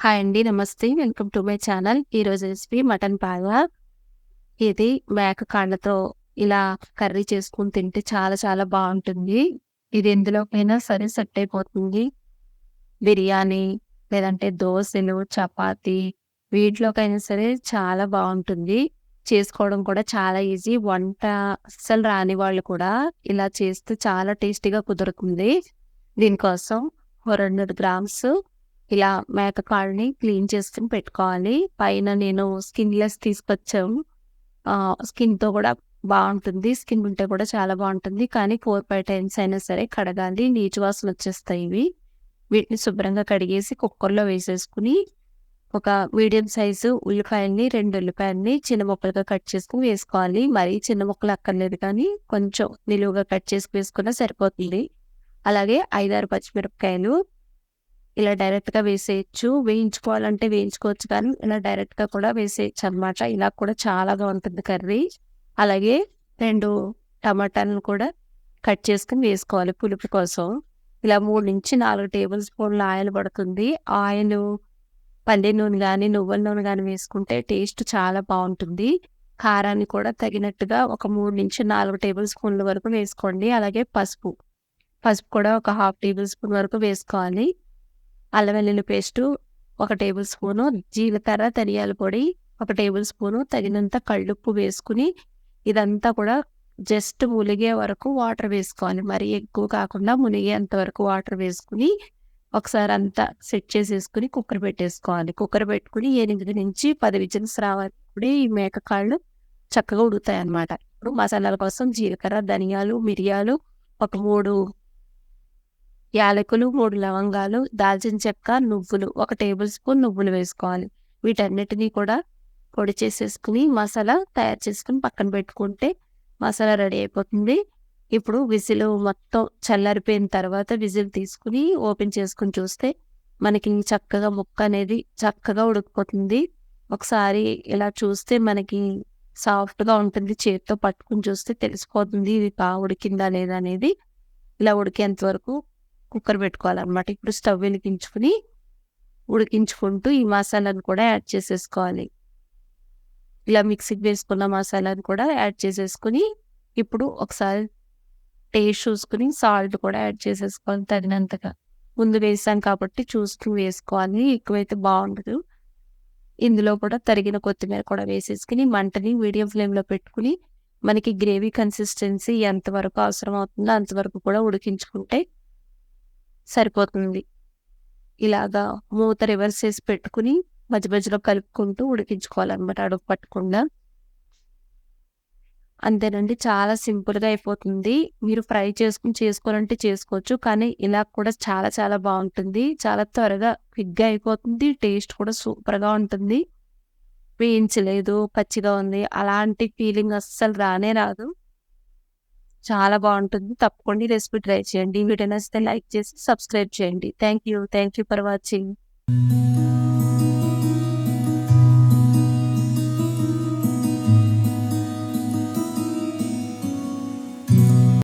Hi అండి. నమస్తే. Welcome to my channel. ఈరోజు రెసిపీ మటన్ పాగా. ఇది మేక కాళ్ళతో ఇలా కర్రీ చేసుకొని తింటే చాలా చాలా బావుంటుంది. ఇది ఎందులోకైనా సరే సెట్ అయిపోతుంది. బిర్యానీ, లేదంటే దోసలు, చపాతీ వీటిలోకైనా సరే చాలా బావుంటుంది. చేసుకోవడం కూడా చాలా ఈజీ. వంట అస్సలు రాని వాళ్ళు కూడా ఇలా చేస్తే చాలా టేస్టీగా కుదురుతుంది. దీనికోసం ఓ 200 గ్రామ్స్ ఇలా మేక కాళ్ళని క్లీన్ చేసుకొని పెట్టుకోవాలి. పైన నేను స్కిన్‌లెస్ తీసుకొచ్చాము. స్కిన్‌తో కూడా బావుంటుంది. స్కిన్ ఉంటే కూడా చాలా బావుంటుంది. కానీ 4, 5 టైమ్స్ అయినా సరే కడగాలి. నీచు వాసన వచ్చేస్తాయి ఇవి. వీటిని శుభ్రంగా కడిగేసి కుక్కర్‌లో వేసేసుకొని, ఒక మీడియం సైజు ఉల్లిపాయల్ని, 2 ఉల్లిపాయల్ని చిన్న ముక్కలుగా కట్ చేసుకొని వేసుకోవాలి. మరీ చిన్న ముక్కలు అక్కర్లేదు కానీ కొంచెం నిలువుగా కట్ చేసి వేసుకున్నా సరిపోతుంది. అలాగే 5, 6 పచ్చిమిరపకాయలు ఇలా డైరెక్ట్‌గా వేసేయొచ్చు. వేయించుకోవాలంటే వేయించుకోవచ్చు కానీ ఇలా డైరెక్ట్‌గా కూడా వేసేయొచ్చనమాట. ఇలా కూడా చాలా బావుంటుంది కర్రీ. అలాగే 2 టమాటాలను కూడా కట్ చేసుకొని వేసుకోవాలి పులుపు కోసం. ఇలా 3-4 టేబుల్ స్పూన్ల ఆయిల్ పడుతుంది. ఆయిలు పల్లి నూనె గానీ, నువ్వుల నూనె గానీ వేసుకుంటే టేస్ట్ చాలా బావుంటుంది. కారాన్ని కూడా తగినట్టుగా ఒక 3-4 టేబుల్ స్పూన్ల వరకు వేసుకోండి. అలాగే పసుపు. పసుపు కూడా ఒక హాఫ్ టేబుల్ స్పూన్ వరకు వేసుకోవాలి. అల్లం వెల్లుల్లి పేస్టు 1 టేబుల్ స్పూను, జీలకర్ర, ధనియాల పొడి 1 టేబుల్ స్పూను, తగినంత కల్లుప్పు వేసుకుని ఇదంతా కూడా జస్ట్ ములిగే వరకు వాటర్ వేసుకోవాలి. మరీ ఎక్కువ కాకుండా మునిగేంత వరకు వాటర్ వేసుకుని ఒకసారి అంతా సెట్ చేసేసుకుని కుక్కర్ పెట్టేసుకోవాలి. కుక్కర్ పెట్టుకుని 8-10 విజిల్స్ రావాలి. అప్పుడే ఈ మేక కాళ్ళు చక్కగా ఉడుకుతాయన్నమాట. ఇప్పుడు మసాలాల కోసం జీలకర్ర, ధనియాలు, మిరియాలు, ఒక 3 యాలకులు, 3 లవంగాలు, దాల్చిన చెక్క, నువ్వులు 1 టేబుల్ స్పూన్ నువ్వులు వేసుకోవాలి. వీటన్నిటిని కూడా పొడి చేసేసుకుని మసాలా తయారు చేసుకొని పక్కన పెట్టుకుంటే మసాలా రెడీ అయిపోతుంది. ఇప్పుడు విజిల్ మొత్తం చల్లారిపోయిన తర్వాత విజిల్ తీసుకుని ఓపెన్ చేసుకొని చూస్తే మనకి చక్కగా ముక్క అనేది చక్కగా ఉడికిపోతుంది. ఒకసారి ఇలా చూస్తే మనకి సాఫ్ట్‌గా ఉంటుంది. చేత్తో పట్టుకొని చూస్తే తెలిసిపోతుంది ఇది బాగా ఉడికిందా లేదా అనేది. ఇలా ఉడికేంత వరకు కుక్కర్ పెట్టుకోవాలన్నమాట. ఇప్పుడు స్టవ్ వెలిగించుకుని ఉడికించుకుంటూ ఈ మసాలాను కూడా యాడ్ చేసేసుకోవాలి. ఇలా మిక్సీకి వేసుకున్న మసాలాను కూడా యాడ్ చేసేసుకొని ఇప్పుడు ఒకసారి టేస్ట్ చూసుకొని సాల్ట్ కూడా యాడ్ చేసేసుకోవాలి తగినంతగా. ముందు వేసాం కాబట్టి చూసుకొని వేసుకోవాలి. ఎక్కువైతే బావుండదు. ఇందులో కూడా తరిగిన కొత్తిమీర కూడా వేసేసుకొని మంటని మీడియం ఫ్లేమ్‌లో పెట్టుకొని మనకి గ్రేవీ కన్సిస్టెన్సీ ఎంతవరకు అవసరం అవుతుందో అంతవరకు కూడా ఉడికించుకుంటే సరిపోతుంది. ఇలాగా మూత రివర్స్ చేసి పెట్టుకుని మధ్య మధ్యలో కలుపుకుంటూ ఉడికించుకోవాలన్నమాట అడుగు పట్టకుండా. అంతేనండి. చాలా సింపుల్‌గా అయిపోతుంది. మీరు ఫ్రై చేసుకొని చేసుకోవాలంటే చేసుకోవచ్చు. కానీ ఇలా కూడా చాలా చాలా బావుంటుంది. చాలా త్వరగా క్విక్‌గా అయిపోతుంది. టేస్ట్ కూడా సూపర్‌గా ఉంటుంది. వేయించలేదు, పచ్చిగా ఉంది అలాంటి ఫీలింగ్ అస్సలు రానే రాదు. చాలా బావుంటుంది. తప్పకుండా ఈ రెసిపీ ట్రై చేయండి. వీడియో నచ్చితే లైక్ చేసి సబ్స్క్రైబ్ చేయండి. Thank you for watching.